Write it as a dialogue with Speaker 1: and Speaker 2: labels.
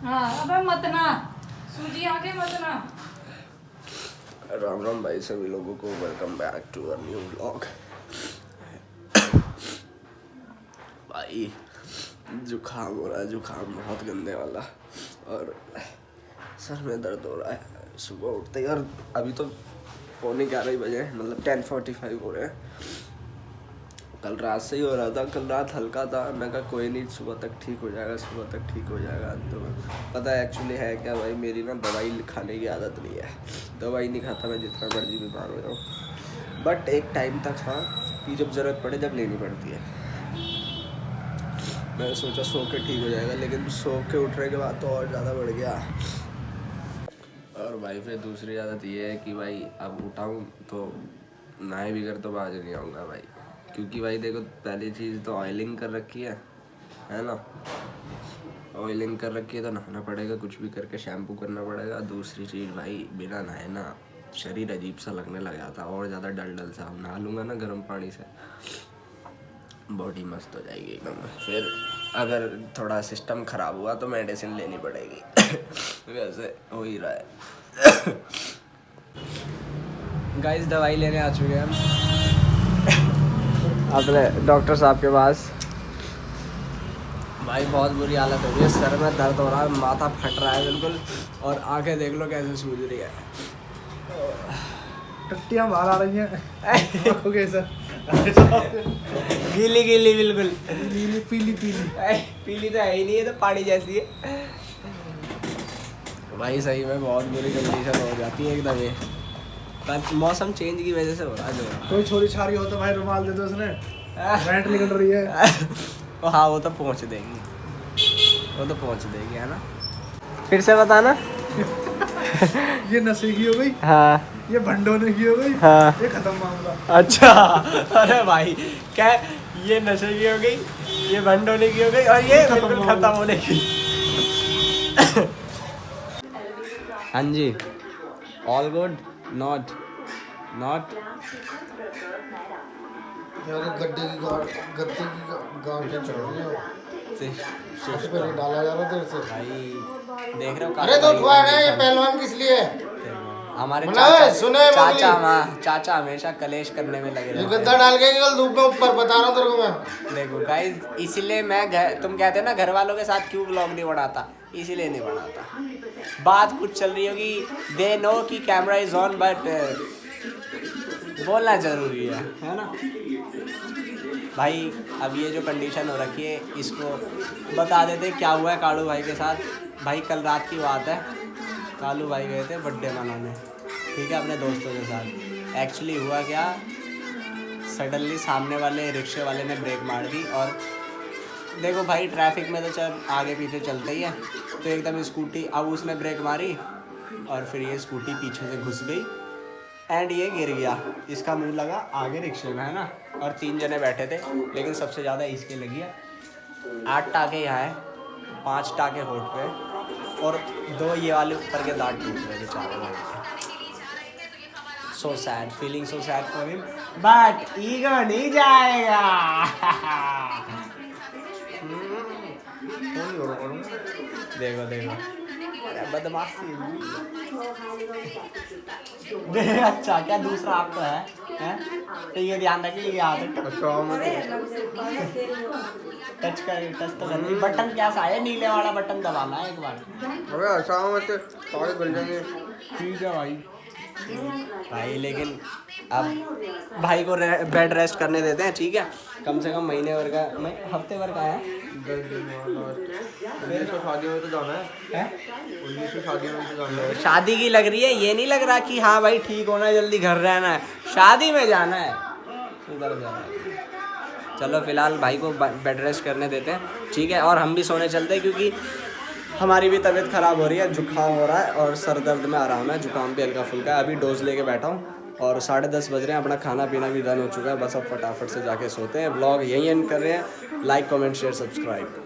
Speaker 1: हाँ अबे मत ना सूजी आके मत ना।
Speaker 2: राम राम भाई सभी लोगों को, welcome back to a new vlog. भाई जुकाम हो रहा है, जुकाम बहुत गंदे वाला, और सर में दर्द हो रहा है सुबह उठते ही। और अभी तो 11:45 बजे, मतलब 10:45 हो रहे हैं। कल रात से ही हो रहा था, कल रात हल्का था, मैं कहा कोई नहीं सुबह तक ठीक हो जाएगा, सुबह तक ठीक हो जाएगा। तो पता है एक्चुअली है क्या भाई, मेरी ना दवाई खाने की आदत नहीं है। दवाई नहीं खाता मैं जितना मर्जी बीमार हो जाऊँ, बट एक टाइम तक हाँ, कि जब ज़रूरत पड़े जब लेनी पड़ती है। मैंने सोचा सो के ठीक हो जाएगा, लेकिन सो के उठने के बाद तो और ज़्यादा बढ़ गया। और भाई फिर दूसरी आदत ये है कि भाई अब उठाऊँ तो नहाए बिगर तो बाज नहीं आऊँगा भाई, क्योंकि भाई देखो पहली चीज़ तो ऑयलिंग कर रखी है ना, ऑयलिंग कर रखी है तो नहाना पड़ेगा, कुछ भी करके शैम्पू करना पड़ेगा। दूसरी चीज़ भाई बिना नहाए ना शरीर अजीब सा लगने लग जाता, और ज़्यादा डल सा। नहा लूँगा ना गर्म पानी से, बॉडी मस्त हो जाएगी एकदम। फिर अगर थोड़ा सिस्टम ख़राब हुआ तो मेडिसिन लेनी पड़ेगी। वैसे हो ही रहा है। गाइस दवाई लेने आ चुके हैं हम अपने डॉक्टर साहब के पास। भाई बहुत बुरी हालत हो गई है, सर में दर्द हो रहा है, माथा फट रहा है बिल्कुल, और आंखें देख लो कैसे सूज रही है।
Speaker 3: टट्टियाँ बाहर आ रही हैं। आँखों के सर
Speaker 2: गीली गीली बिल्कुल,
Speaker 3: पीली पीली पीली।
Speaker 2: पीली तो है ही नहीं, है तो पानी जैसी है भाई। सही में बहुत बुरी कंडीशन हो जाती है एकदम ये, मौसम चेंज की वजह से हो रहा है जो।
Speaker 3: कोई छोरी छारी हो तो भाई रुमाल दे दो, उसने वेंट निकल रही है।
Speaker 2: हाँ वो तो पहुँच देगी, वो तो पहुँच देगी, है ना। फिर से बताना।
Speaker 3: ये नशे की हो गई,
Speaker 2: हाँ
Speaker 3: ये भंडोने की हो गई,
Speaker 2: हाँ।
Speaker 3: ये खत्म मामला।
Speaker 2: अच्छा अरे भाई क्या, ये नशे की हो गई, ये बंद होने की हो गई, और ये बिल्कुल खत्म होने की। हाँ जी, ऑल गुड, नॉट
Speaker 3: यार गड्ढे की गांठें चढ़ रही है, छत पे नहीं डाला जा रहा तेरे से
Speaker 2: भाई देख रहे हो।
Speaker 3: अरे तो उठवा ना, ये पहलवान किस लिए?
Speaker 2: हमारे
Speaker 3: सुने
Speaker 2: चाचा हमेशा कलेश करने में लगे रहते हैं।
Speaker 3: गद्दा डाल के कल धूप में ऊपर बता रहा हूँ तेरे को मैं।
Speaker 2: देखो गाइस, इसीलिए मैं तुम कहते हो ना घर वालों के साथ क्यों व्लॉग नहीं बनाता, इसीलिए नहीं बनाता। बात कुछ चल रही होगी, दे नो कि कैमरा इज ऑन, बट बोलना जरूरी है ना भाई। अब ये जो कंडीशन हो रखी है, इसको बता देते क्या हुआ है कालू भाई के साथ। भाई कल रात की बात है, कालू भाई गए थे बर्थडे मनाने, ठीक है, अपने दोस्तों के साथ। एक्चुअली हुआ क्या, सडनली सामने वाले रिक्शे वाले ने ब्रेक मार दी, और देखो भाई ट्रैफिक में तो चल आगे पीछे चलते ही है, तो एकदम स्कूटी, अब उसने ब्रेक मारी और फिर ये स्कूटी पीछे से घुस गई एंड ये गिर गया। इसका मुंह लगा आगे रिक्शे में, है ना, और 3 जने बैठे थे, लेकिन सबसे ज़्यादा इसके लगी है। 8 टाँके यहाँ है, 5 टाँके होठ पे, और 2 ये वाले ऊपर के दांत टूट रहे थे चारों भाई। So sad, feeling so sad for him, but ego नहीं जाएगा। देखो देखो बदमाशी। अच्छा क्या दूसरा आप तो है? तो ये ध्यान रखिए, ये आदत टच तो करनी। बटन क्या सा है, नीले वाला बटन दबाना है एक बार।
Speaker 3: अबे आसाम में सारे गल जाएंगे।
Speaker 2: ठीक है भाई, लेकिन अब भाई को बेड रेस्ट करने देते हैं, ठीक है, कम से कम महीने भर का, हफ्ते भर का है।
Speaker 3: 10 दिन शादी में तो जाना है, 19 शादी में तो जाना है।
Speaker 2: शादी की लग रही है, ये नहीं लग रहा कि हाँ भाई ठीक होना है, जल्दी घर रहना है, शादी में जाना है, उधर जाना है। चलो फिलहाल भाई को बेड रेस्ट करने देते हैं, ठीक है, और हम भी सोने चलते हैं, क्योंकि हमारी भी तबीयत ख़राब हो रही है, जुकाम हो रहा है और सर दर्द में आराम है, जुकाम भी हल्का फुल्का है। अभी डोज लेके बैठा हूँ और 10:30 बज रहे हैं, अपना खाना पीना भी डन हो चुका है, बस अब फटाफट से जाके सोते हैं। व्लॉग यहीं एंड कर रहे हैं। Like comment share subscribe.